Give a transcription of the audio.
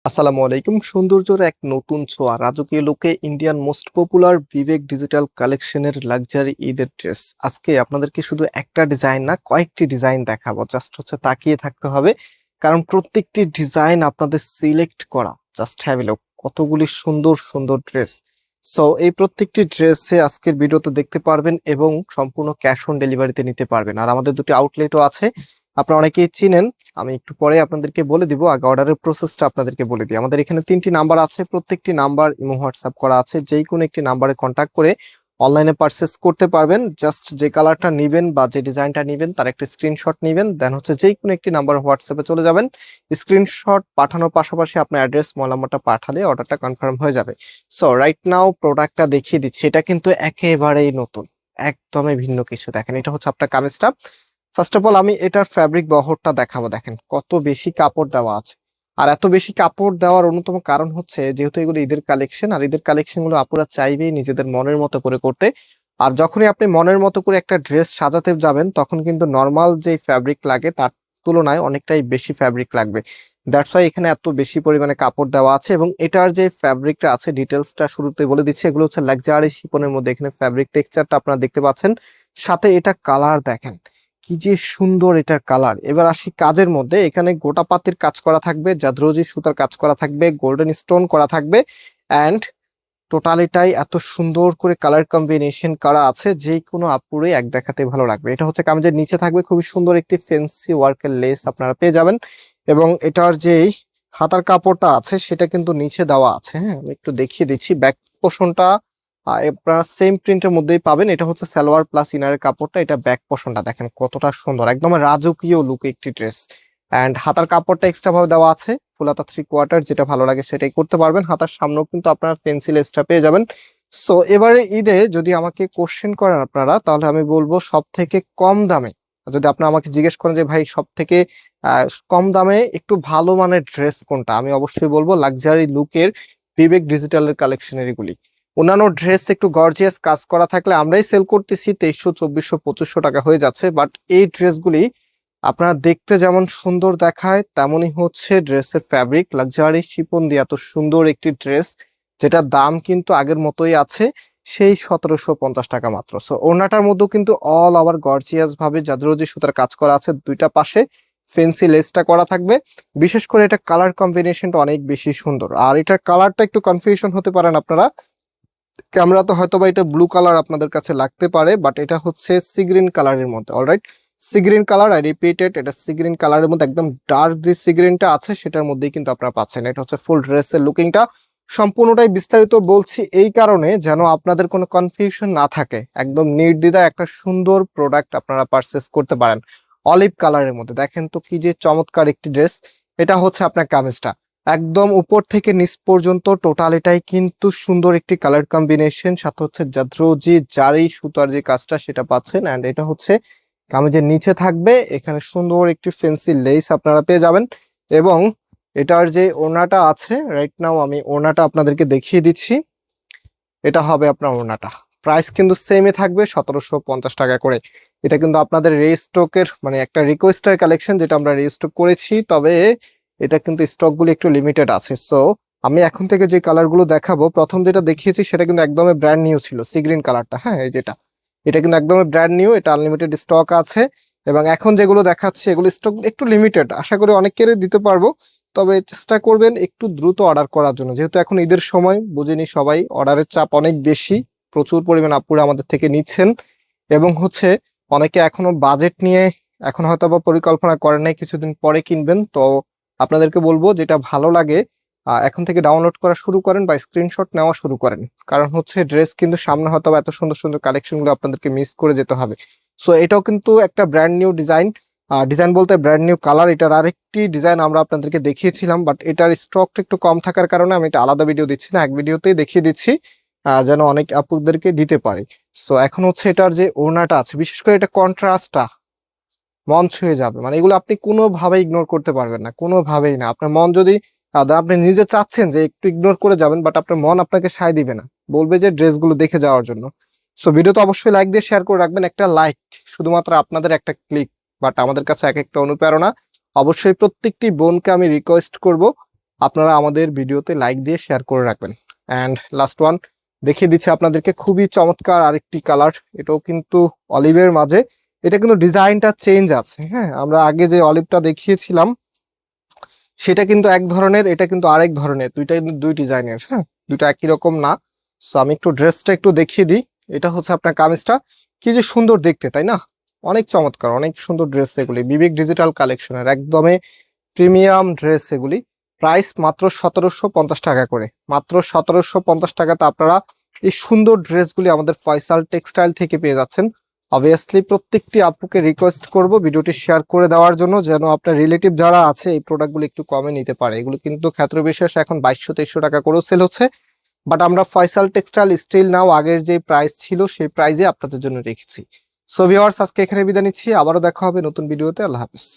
আসসালামু আলাইকুম। সৌন্দর্যের এক নতুন ছোঁয়া, রাজকীয় লুকে ইন্ডিয়ান মোস্ট পপুলার বিবেক ডিজিটাল কালেকশনের লাক্সারি ঈদের ড্রেস। আজকে আপনাদেরকে শুধু একটা ডিজাইন না, কয়েকটি ডিজাইন দেখাবো। জাস্ট তাকিয়ে থাকতে হবে, কারণ প্রত্যেকটি ডিজাইন আপনাদের সিলেক্ট করা। জাস্ট হ্যাভ এ লুক, কতগুলি সুন্দর সুন্দর ড্রেস। সো এই প্রত্যেকটি ড্রেসে আজকের ভিডিওতে দেখতে পারবেন এবং সম্পূর্ণ ক্যাশ অন ডেলিভারিতে নিতে পারবেন। আর আমাদের দুটি আউটলেটও আছে, আপনারা অনেকেই চিনেন। আমি একটু পরে আপনাদেরকে বলে দিব, আগে অর্ডারের প্রসেসটা আপনাদেরকে বলে দিই। আমাদের এখানে 3টি নাম্বার আছে, প্রত্যেকটি নাম্বার ইমো হোয়াটসঅ্যাপ করা আছে। যেই কোনো একটি নাম্বারে কন্ট্যাক্ট করে অনলাইনে পারচেস করতে পারবেন। জাস্ট যে কালারটা নেবেন বা যে ডিজাইনটা নেবেন তার একটা স্ক্রিনশট নেবেন, দেন যেই কোনো একটি নাম্বার হোয়াটসঅ্যাপে চলে যাবেন। স্ক্রিনশট পাঠানোর পাশাপাশি আপনার অ্যাড্রেস, মোবাইল নাম্বারটা পাঠালে অর্ডারটা কনফার্ম হয়ে যাবে। সো রাইট নাও প্রোডাক্টটা দেখিয়ে দিচ্ছি। এটা কিন্তু একেবারেই নতুন, একদমই ভিন্ন কিছু। দেখেন, এটা হচ্ছে আপনার কামিজটা। ফার্স্ট অফ অল আমি এটার ফ্যাব্রিক বহরটা দেখাবো। দেখেন কত বেশি কাপড় দেওয়া আছে। আর এত বেশি কাপড় দেওয়ার অন্যতম কারণ হচ্ছে, যেহেতু এগুলো ঈদের কালেকশন, আর ঈদের কালেকশন গুলো আপুরা চাইবেই নিজেদের মনের মতো করে করতে। আর যখনই আপনি মনের মতো করে একটা ড্রেস সাজাতে যাবেন, তখন কিন্তু নর্মাল যে ফ্যাব্রিক লাগে তার তুলনায় অনেকটাই বেশি ফ্যাব্রিক লাগবে। দ্যাটস ওয়াই এখানে এত বেশি পরিমাণে কাপড় দেওয়া আছে। এবং এটার যে ফ্যাব্রিকটা আছে, ডিটেলসটা শুরুতে বলে দিচ্ছি। এগুলো হচ্ছে লাক্সারি শিপনের মধ্যে। এখানে ফ্যাব্রিক টেক্সচারটা আপনারা দেখতে পাচ্ছেন, সাথে এটা কালার দেখেন কি যে সুন্দর এটার কালার। এবার আসি কাজের মধ্যে। এখানে গোটা পাতির কাজ করা থাকবে, জাদরোজি সুতার কাজ করা থাকবে, গোল্ডেন স্টোন করা থাকবে, অ্যান্ড টোটালিটাই এত সুন্দর করে কালার কম্বিনেশন করা আছে, যে কোনো আপুরে এক দেখাতে ভালো লাগবে। এটা হচ্ছে কামিজের নিচে থাকবে খুবই সুন্দর একটি ফেন্সি ওয়ার্কের লেস আপনারা পেয়ে যাবেন। এবং এটার যেই হাতার কাপড়টা আছে সেটা কিন্তু নিচে দেওয়া আছে। হ্যাঁ, আমি একটু দেখিয়ে দিচ্ছি। ব্যাক পোর্শনটা আপনারা সেম প্রিন্টের মধ্যেই পাবেন। এটা হচ্ছে সালোয়ার প্লাস ইনারের কাপড়টা, এটা ব্যাক পোর্শনটা দেখেন কতটা সুন্দর, একদম রাজকীয় লুক একটি ড্রেস। অ্যান্ড হাতার কাপড়টা এক্সট্রা ভাবে দেওয়া আছে, ফুল হাতা 3/4, যেটা ভালো লাগে সেটাই করতে পারবেন। হাতার সামনেও কিন্তু আপনার পেন্সিল লেসটা পেয়ে যাবেন। সো এবারে ঈদে যদি আমাকে কোশ্চেন করেন আপনারা, তাহলে আমি বলবো সব থেকে কম দামে, যদি আপনারা আমাকে জিজ্ঞেস করেন যে ভাই সব থেকে কম দামে একটু ভালো মানের ড্রেস কোনটা, আমি অবশ্যই বলবো লাক্সারি লুকের বিবেক ডিজিটালের কালেকশনের এগুলি। অন্যান্য ড্রেস একটু গর্জিয়াস কাজ করা থাকলে আমরাই সেল করতেছি 2300, 2400, 2500 টাকা হয়ে যাচ্ছে। বাট এই ড্রেসগুলি আপনারা দেখতে যেমন সুন্দর দেখায়, তেমনই হচ্ছে ড্রেসের ফ্যাব্রিক লাক্সারি শিপন দিয়ে এত সুন্দর একটি ড্রেস, যেটা দাম কিন্তু আগের মতোই আছে, সেই 1750 টাকা মাত্র। সো ওড়নাটার মধ্যেও কিন্তু অল ওভার গর্জিয়াস ভাবে জাদরোজি সুতার কাজ করা আছে, দুইটা পাশে ফেন্সি লেসটা করা থাকবে। বিশেষ করে এটা কালার কম্বিনেশনটা অনেক বেশি সুন্দর। আর এটার কালারটা একটু কনফিউশন হতে পারেন আপনারা, ক্যামেরা তো হয়তো বা এটা ব্লু কালার আপনাদের কাছে লাগতে পারে, বাট এটা হচ্ছে সি গ্রিন কালারের মধ্যে। Alright, sea green colour, I repeated, এটা সি গ্রিন কালারের মধ্যে, একদম ডার্ক যে সি গ্রিনটা আছে সেটার মধ্যেই কিন্তু আপনারা পাচ্ছেন। এটা হচ্ছে ফুল ড্রেসের লুকিংটা। সম্পূর্ণটাই বিস্তারিত বলছি এই কারণে, যেন আপনাদের কোনো কনফিউশন না থাকে, একদম নির্দ্বিধায় একটা সুন্দর প্রোডাক্ট আপনারা পারচেস করতে পারেন। অলিভ কালারের মধ্যে দেখেন তো কি যে চমৎকার একটি ড্রেস। এটা হচ্ছে আপনার কামিজটা, একদম উপর থেকে নিচ পর্যন্ত টোটালিটাই কিন্তু সুন্দর একটি কালার কম্বিনেশন, সাথে হচ্ছে জাদরোজি জারি সুতার যে কাজটা সেটা পাচ্ছেন। এন্ড এটা হচ্ছে কামিজের নিচে থাকবে, এখানে সুন্দর একটি ফেন্সি লেস আপনারা পেয়ে যাবেন। এবং এটার যে ওড়নাটা আছে, রাইট নাও আমি ওড়নাটা আপনাদেরকে দেখিয়ে দিচ্ছি। এটা হবে আপনার ওড়নাটা, প্রাইস কিন্তু সেমই থাকবে 1750 টাকা করে। এটা কিন্তু আপনাদের রেস্টকের মানে একটা রিকোয়েস্টের কালেকশন, যেটা আমরা রেস্টক করেছি, তবে এটা কিন্তু স্টকগুলো একটু লিমিটেড আছে। সো আমি এখন থেকে যে কালারগুলো দেখাবো, প্রথম যেটা দেখিয়েছি সেটা কিন্তু একদমই ব্র্যান্ড নিউ ছিল, সি গ্রিন কালারটা। হ্যাঁ, এই যেটা, এটা কিন্তু একদমই ব্র্যান্ড নিউ, এটা আনলিমিটেড স্টক আছে। এবং এখন যেগুলো দেখাচ্ছি এগুলো স্টক একটু লিমিটেড, আশা করি অনেকেরই দিতে পারবো। তবে চেষ্টা করবেন একটু দ্রুত অর্ডার করার জন্য, যেহেতু এখন ঈদের সময়, বুঝিনি সবাই, অর্ডারের চাপ অনেক বেশি, প্রচুর পরিমাণ আপুরা আমাদের থেকে নিচ্ছেন। এবং অনেকে এখনো বাজেট নিয়ে এখন হয়তো বা পরিকল্পনা করেন নাই, কিছুদিন পরে কিনবেন। তো আপনাদেরকে বলবো যেটা ভালো লাগে এখন থেকে ডাউনলোড করা শুরু করেন বা স্ক্রিনশট নেওয়া শুরু করেন। কারণ ড্রেস কিন্তু সামনে হয়তো বা এত সুন্দর সুন্দর কালেকশন গুলো আপনাদেরকে মিস করে যেতে হবে। সো এটাও কিন্তু একটা ব্র্যান্ড নিউ ডিজাইন, ডিজাইন বলতে ব্র্যান্ড নিউ কালার। এটার আরেকটি ডিজাইন আমরা আপনাদেরকে দেখিয়েছিলাম, বাট এটার স্টকটা একটু কম থাকার কারণে আমি এটা আলাদা ভিডিও দিচ্ছি না, এক ভিডিওতেই দেখিয়ে দিচ্ছি, যেন অনেক আপুদেরকে দিতে পারি। সো এখন এটার যে ওড়নাটা আছে, বিশেষ করে এটা কন্ট্রাস্টটা মন ছুঁয়ে যাবে। মানে এগুলো আপনি কোনোভাবে ইগনোর করতে পারবেন না, কোনোভাবেই না। আপনার মন যদি আপনি নিজে চাচ্ছেন যে একটু ইগনোর করে যাবেন, বাট আপনার মন আপনাকে সায় দিবে না, বলবে যে ড্রেসগুলো দেখে যাওয়ার জন্য। সো ভিডিও তো অবশ্যই লাইক দিয়ে শেয়ার করে রাখবেন। একটা লাইক শুধুমাত্র আপনাদের একটা ক্লিক, বাট আমাদের কাছে এক একটা অনুপ্রেরণা। অবশ্যই প্রত্যেকটি বোনকে আমি রিকোয়েস্ট করব, আপনারা আমাদের ভিডিওতে লাইক দিয়ে শেয়ার করে রাখবেন। অ্যান্ড লাস্ট ওয়ান দেখিয়ে দিচ্ছি আপনাদেরকে, খুবই চমৎকার আরেকটি কালার, এটাও কিন্তু অলিভের মাঝে। এটা কিন্তু ডিজাইনটা চেঞ্জ আছে। হ্যাঁ, আমরা আগে যে অলিভটা দেখিয়েছিলাম সেটা কিন্তু এক ধরনের, এটা কিন্তু আরেক ধরনের, দুইটাই দুই ডিজাইনের। হ্যাঁ, দুইটা একই রকম না। সো আমি একটু ড্রেসটা একটু দেখিয়ে দিই। এটা হচ্ছে আপনার কামিজটা, কি যে সুন্দর দেখতে, তাই না? অনেক চমৎকার, অনেক সুন্দর ড্রেস এগুলি, বিবেক ডিজিটাল কালেকশনের একদমই প্রিমিয়াম ড্রেস এগুলি। প্রাইস মাত্র 1750 টাকা করে, মাত্র 1750 টাকাতে আপনারা এই সুন্দর ড্রেসগুলি আমাদের ফয়সাল টেক্সটাইল থেকে পেয়ে যাচ্ছেন। অবভিয়াসলি প্রত্যেকটি আপুকে রিকোয়েস্ট করব ভিডিওটি শেয়ার করে দেওয়ার জন্য, যেন আপনার রিলেটিভ যারা আছে এই প্রোডাক্টগুলো একটু কমে নিতে পারে। এগুলো কিন্তু ক্ষেত্র বিশেষ এখন 2200-2300 টাকা করেও সেল হচ্ছে, বাট আমরা ফয়সাল টেক্সটাইল স্টিল নাও আগের যে প্রাইস ছিল সেই প্রাইসে আপনাদের জন্য রেখেছি। সো ভিউয়ার্স, আজকে এখানে বিদায় নিচ্ছি, আবারও দেখা হবে নতুন ভিডিওতে। আল্লাহ হাফেজ।